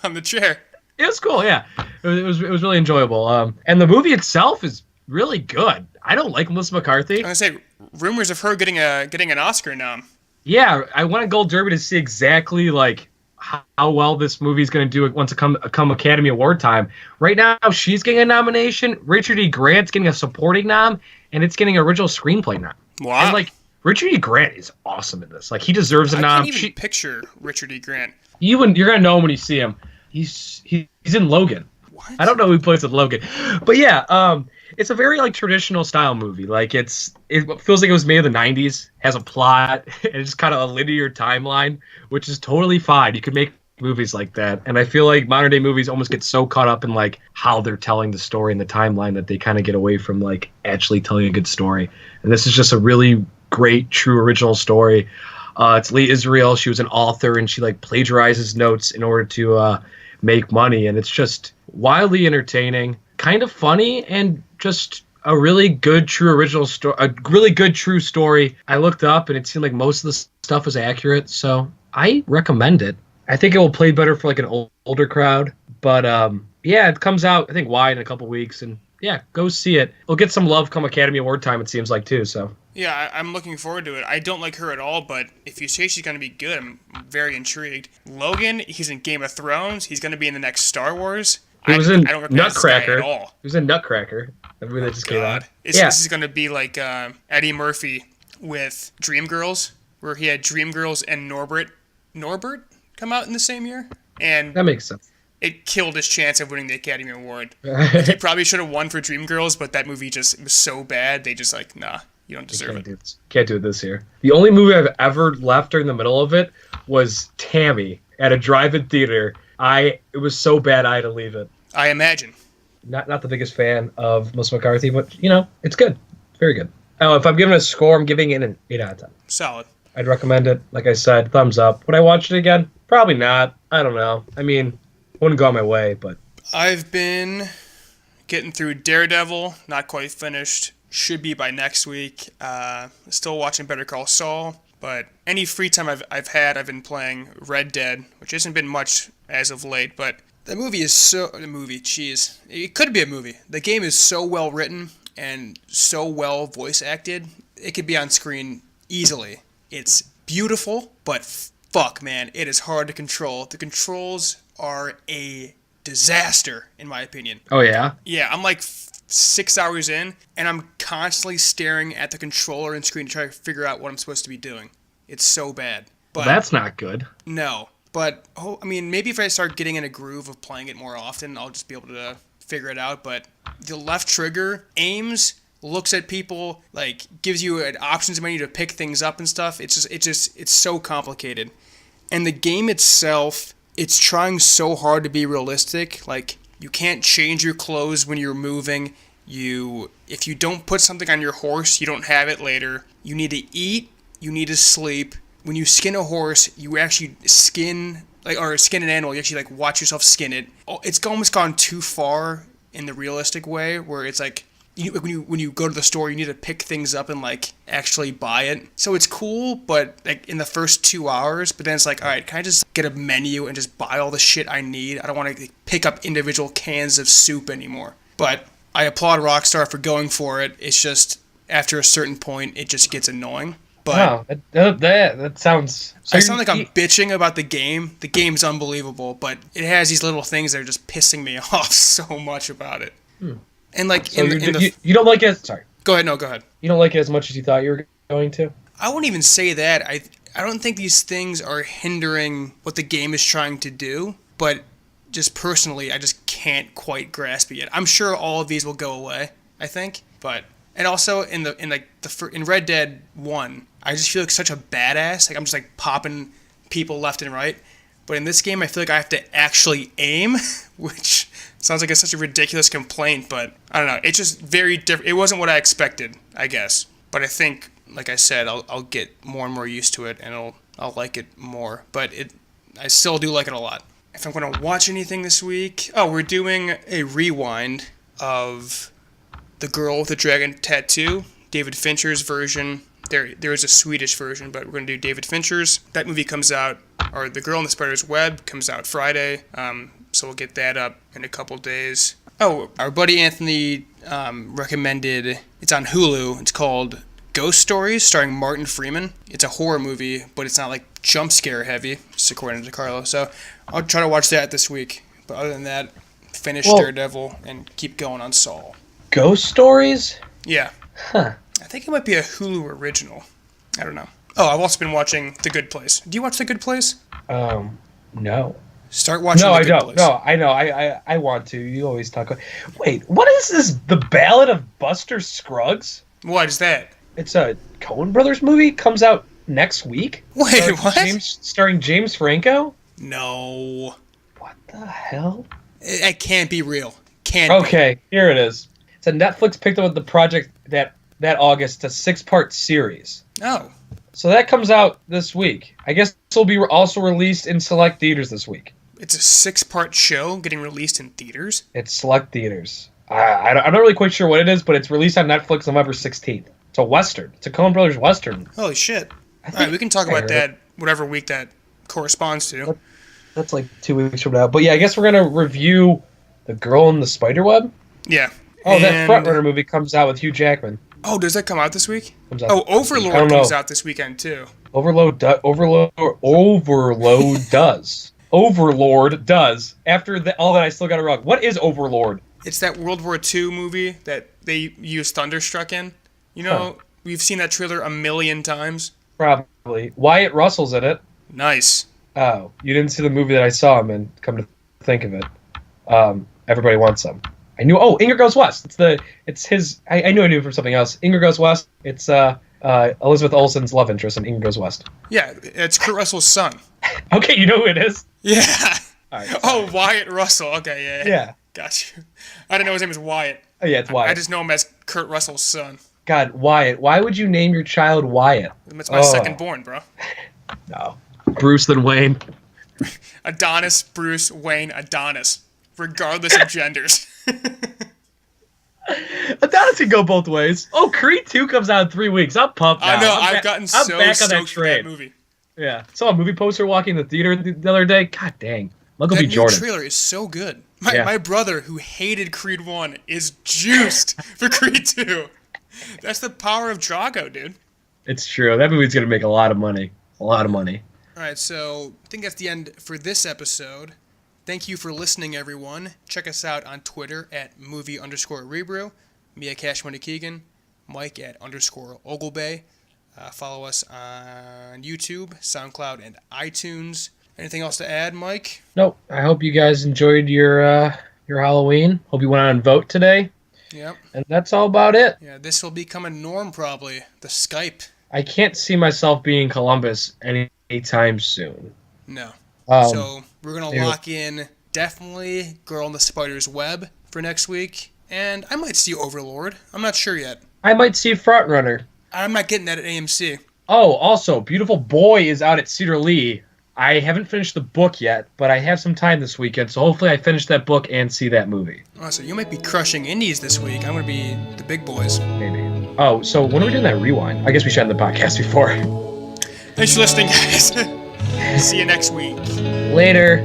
on the chair. It was cool, yeah. It was really enjoyable. And the movie itself is really good. I don't like Melissa McCarthy. I was gonna say rumors of her getting an Oscar nom. Yeah, I went to Gold Derby to see exactly like how well this movie is going to do once it come Academy Award time. Right now, she's getting a nomination. Richard E. Grant's getting a supporting nom, and it's getting an original screenplay nom. Wow. And Richard E. Grant is awesome in this. Like, he deserves a nom. I can't even picture Richard E. Grant. You're gonna know him when you see him. He's in Logan. What? I don't know who he plays in Logan, but yeah, it's a very traditional style movie. Like it feels like it was made in the '90s. Has a plot and it's kind of a linear timeline, which is totally fine. You could make movies like that, and I feel like modern day movies almost get so caught up in how they're telling the story and the timeline that they kind of get away from actually telling a good story. And this is just a really great, true original story. It's Lee Israel. She was an author, and she like plagiarizes notes in order to make money, and it's just wildly entertaining, kind of funny, and just a really good, true original story. A really good, true story. I looked up, and it seemed like most of the stuff was accurate, so I recommend it. I think it will play better for like an older crowd, but yeah, it comes out I think wide in a couple weeks, and yeah, go see it. It'll get some love come Academy Award time, it seems like, too, so. Yeah, I'm looking forward to it. I don't like her at all, but if you say she's going to be good, I'm very intrigued. Logan, he's in Game of Thrones. He's going to be in the next Star Wars. He was in I don't recognize this guy Nutcracker. at all. He was in Nutcracker. The movie that just came out. This is going to be like Eddie Murphy with Dreamgirls, where he had Dreamgirls and Norbert come out in the same year. And that makes sense. It killed his chance of winning the Academy Award. He probably should have won for Dreamgirls, but that movie just was so bad, they just like, nah, you don't deserve it. Can't do it this year. The only movie I've ever left during the middle of it was Tammy at a drive-in theater. It was so bad I had to leave it. I imagine. Not the biggest fan of Melissa McCarthy, but, you know, it's good. Very good. Oh, if I'm giving it a score, I'm giving it an 8 out of 10. Solid. I'd recommend it. Like I said, thumbs up. Would I watch it again? Probably not. I don't know. I mean, wouldn't go my way, but... I've been getting through Daredevil, not quite finished. Should be by next week. Still watching Better Call Saul, but any free time I've had, I've been playing Red Dead, which hasn't been much as of late, but the movie is so... The movie, jeez. It could be a movie. The game is so well written and so well voice acted, it could be on screen easily. It's beautiful, but fuck, man, it is hard to control. The controls are a disaster, in my opinion. Oh, yeah? Yeah, I'm like 6 hours in, and I'm constantly staring at the controller and screen to try to figure out what I'm supposed to be doing. It's so bad. But that's not good. No. But, I mean, maybe if I start getting in a groove of playing it more often, I'll just be able to figure it out. But the left trigger aims, looks at people, like, gives you an options menu to pick things up and stuff. It's so complicated. And the game itself, it's trying so hard to be realistic. Like, you can't change your clothes when you're moving. If you don't put something on your horse, you don't have it later. You need to eat. You need to sleep. When you skin a horse, you actually skin an animal. You actually, like, watch yourself skin it. It's almost gone too far in the realistic way, where it's like, when you go to the store, you need to pick things up and, like, actually buy it. So it's cool, but, like, in the first 2 hours, but then it's like, all right, can I just get a menu and just buy all the shit I need? I don't want to pick up individual cans of soup anymore. But I applaud Rockstar for going for it. It's just, after a certain point, it just gets annoying. But wow, that sounds... I sound like I'm bitching about the game. The game's unbelievable, but it has these little things that are just pissing me off so much about it. And, like, so you don't like it... Sorry. Go ahead. No, go ahead. You don't like it as much as you thought you were going to? I wouldn't even say that. I don't think these things are hindering what the game is trying to do, but just personally, I just can't quite grasp it yet. I'm sure all of these will go away, I think, but... And also, in Red Dead 1, I just feel like such a badass. Like, I'm just, like, popping people left and right. But in this game, I feel like I have to actually aim, which sounds like it's such a ridiculous complaint, but I don't know. It's just very different. It wasn't what I expected, I guess. But I think, like I said, I'll get more and more used to it, and I'll like it more. But I still do like it a lot. If I'm going to watch anything this week... Oh, we're doing a rewind of The Girl with the Dragon Tattoo, David Fincher's version. There is a Swedish version, but we're going to do David Fincher's. That movie comes out, or The Girl in the Spider's Web comes out Friday, so we'll get that up in a couple days. Oh, our buddy Anthony recommended, it's on Hulu, it's called Ghost Stories, starring Martin Freeman. It's a horror movie, but it's not, like, jump scare heavy, just according to Carlo. So I'll try to watch that this week. But other than that, finish Daredevil and keep going on Saul. Ghost Stories? Yeah. Huh. I think it might be a Hulu original. I don't know. Oh, I've also been watching The Good Place. Do you watch The Good Place? No. Start watching The Good Place. No, I know. I want to. You always talk about... Wait, what is this? The Ballad of Buster Scruggs? What is that? It's a Coen Brothers movie. Comes out next week. Wait, what? Starring James Franco? No. What the hell? It can't be real. Can't Okay, here it is. So Netflix picked up the project that that August a 6-part series. Oh, So that comes out this week. I guess this will be also released in select theaters this week. it's a 6-part show getting released in theaters. It's select theaters. I'm not really quite sure what it is, but it's released on Netflix November 16th. It's a Western. It's a Coen Brothers Western. Holy shit. All right, we can talk about that whatever week that corresponds to. That's like 2 weeks from now. But yeah, I guess we're going to review The Girl in the Spiderweb. Yeah. Oh, that And- Frontrunner movie comes out with Hugh Jackman. Oh, does that come out this week? Comes out Oh, this week. I Overlord don't comes know. out this weekend too. Overload does. Overlord does. After all that, I still got it wrong. What is Overlord? It's that World War II movie that they use Thunderstruck in. You know, we've seen that trailer a million times. Probably. Wyatt Russell's in it. Nice. Oh, you didn't see the movie that I saw him in, come to think of it. Everybody Wants Some. I knew. Oh, Ingrid Goes West. It's his. I knew him from something else. Ingrid Goes West. It's Elizabeth Olsen's love interest in Ingrid Goes West. Yeah, it's Kurt Russell's son. Okay, you know who it is? Yeah. All right, Oh, Wyatt Russell. Okay, yeah. Yeah. Got you. I didn't know his name was Wyatt. Oh, yeah, it's Wyatt. I just know him as Kurt Russell's son. God, Wyatt. Why would you name your child Wyatt? It's my second born, bro. No. Bruce then Wayne. Adonis, Bruce, Wayne, Adonis. Regardless of genders. Adonis can go both ways. Oh, Creed 2 comes out in 3 weeks. I'm pumped now. I know, I'm I've gotten I'm so back on that stoked for that train. movie. Yeah. Saw a movie poster walking in the theater the other day. God dang. Michael That B. new Jordan. trailer is so good. Yeah. My brother, who hated Creed 1, is juiced for Creed 2. That's the power of Drago, dude. It's true. That movie's going to make a lot of money. A lot of money. All right, so I think that's the end for this episode. Thank you for listening, everyone. Check us out on Twitter at movie_rebrew. Me at Cash Money Keegan. Mike at _Oglebay. Follow us on YouTube, SoundCloud, and iTunes. Anything else to add, Mike? Nope. I hope you guys enjoyed your Halloween. Hope you went out and vote today. Yep. And that's all about it. Yeah, this will become a norm probably. The Skype. I can't see myself being in Columbus anytime soon. No. Um, So we're going to yeah. lock in definitely Girl in the Spider's Web for next week. And I might see Overlord. I'm not sure yet. I might see Frontrunner. I'm not getting that at AMC. Oh, also, Beautiful Boy is out at Cedar Lee. I haven't finished the book yet, but I have some time this weekend, so hopefully I finish that book and see that movie. Oh, so you might be crushing indies this week. I'm going to be the big boys. Maybe. Oh, so when are we doing that rewind? I guess we should end the podcast before. Thanks for listening, guys. See you next week. Later.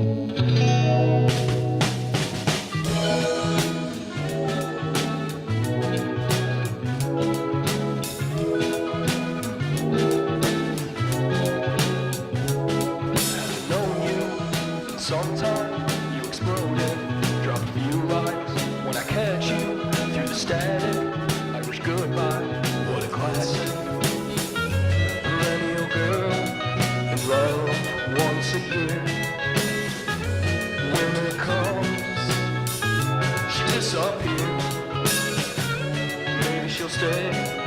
Known you, sometime you exploded. Drop a few lines when I catch you through the static. Irish goodbye, what a classic. Millennial girl in love once a year. When it comes, she disappears. Maybe she'll stay.